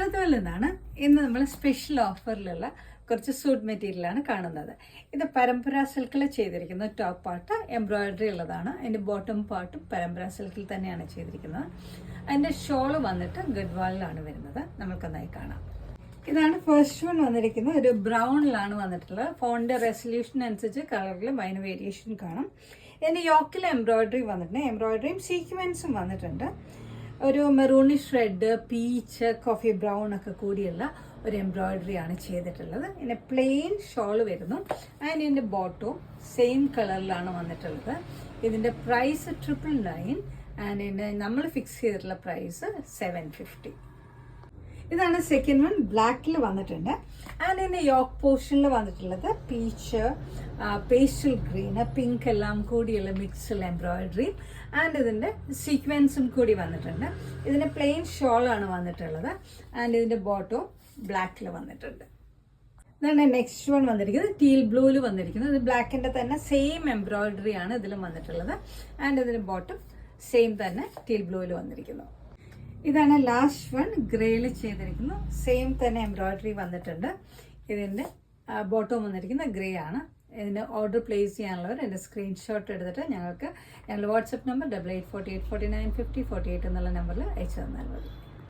ജ്യോതിയിൽ നിന്നാണ്. ഇന്ന് നമ്മൾ സ്പെഷ്യൽ ഓഫറിലുള്ള കുറച്ച് സൂട്ട് മെറ്റീരിയലാണ് കാണുന്നത്. ഇത് പരമ്പര സിൽക്കിൽ ചെയ്തിരിക്കുന്നത്. ടോപ്പ് പാർട്ട് എംബ്രോയിഡറി ഉള്ളതാണ്. അതിൻ്റെ ബോട്ടം പാർട്ടും പരമ്പര സിൽക്കിൽ തന്നെയാണ് ചെയ്തിരിക്കുന്നത്. അതിൻ്റെ ഷോള് വന്നിട്ട് ഗഡ്വാളിലാണ് വരുന്നത്. നമുക്കൊന്നായി കാണാം. ഇതാണ് ഫസ്റ്റ് വൺ വന്നിരിക്കുന്നത്. ഒരു ബ്രൗണിലാണ് വന്നിട്ടുള്ളത്. ഫോണിൻ്റെ റെസൊല്യൂഷൻ അനുസരിച്ച് കളറിൽ അതിന് വേരിയേഷൻ കാണാം. ഇതിൻ്റെ യോക്കിൽ എംബ്രോയിഡറി വന്നിട്ടുണ്ട്. എംബ്രോയിഡറിയും സീക്വൻസും വന്നിട്ടുണ്ട്. ഒരു maroonish red, peach, coffee brown ഒക്കെ കൂടിയുള്ള ഒരു എംബ്രോയിഡറി ആണ് ചെയ്തിട്ടുള്ളത്. ഇതിന് പ്ലെയിൻ ഷോൾ വരുന്നു. ആൻഡ് ഇതിൻ്റെ ബോട്ടവും സെയിം കളറിലാണ് വന്നിട്ടുള്ളത്. ഇതിൻ്റെ പ്രൈസ് 999 ആൻഡ് ഇതിൻ്റെ നമ്മൾ ഫിക്സ് ചെയ്തിട്ടുള്ള പ്രൈസ് 750. ഇതാണ് സെക്കൻഡ് വൺ. ബ്ലാക്കിൽ വന്നിട്ടുണ്ട്. ആൻഡ് ഇതിൻ്റെ യോക്ക് പോർഷനിൽ വന്നിട്ടുള്ളത് പീച്ച്, പേസ്റ്റൽ ഗ്രീന്, പിങ്ക് എല്ലാം കൂടിയുള്ള മിക്സിൽ എംബ്രോയിഡറി ആൻഡ് ഇതിൻ്റെ സീക്വൻസും കൂടി വന്നിട്ടുണ്ട്. ഇതിൻ്റെ പ്ലെയിൻ ഷോളാണ് വന്നിട്ടുള്ളത്. ആൻഡ് ഇതിൻ്റെ ബോട്ടവും ബ്ലാക്കിൽ വന്നിട്ടുണ്ട്. ഇതാണ് നെക്സ്റ്റ് വൺ വന്നിരിക്കുന്നത്. ടീൽ ബ്ലൂവിൽ വന്നിരിക്കുന്നത്. ഇത് ബ്ലാക്കിൻ്റെ തന്നെ സെയിം എംബ്രോയിഡറി ആണ് ഇതിലും വന്നിട്ടുള്ളത്. ആൻഡ് ഇതിൻ്റെ ബോട്ടം സെയിം തന്നെ ടീൽ ബ്ലൂവിൽ വന്നിരിക്കുന്നു. ഇതാണ് ലാസ്റ്റ് വൺ. ഗ്രേയിൽ ചെയ്തിരിക്കുന്നു. സെയിം തന്നെ എംബ്രോയിഡറി വന്നിട്ടുണ്ട്. ഇതിൻ്റെ ബോട്ടം വന്നിരിക്കുന്ന ഗ്രേ ആണ്. ഇതിൻ്റെ ഓർഡർ പ്ലേസ് ചെയ്യാനുള്ളവർ എൻ്റെ സ്ക്രീൻഷോട്ട് എടുത്തിട്ട് ഞങ്ങളുടെ വാട്സപ്പ് നമ്പർ 8848495048 എന്നുള്ള നമ്പറിൽ അയച്ചു തന്നാൽ മതി.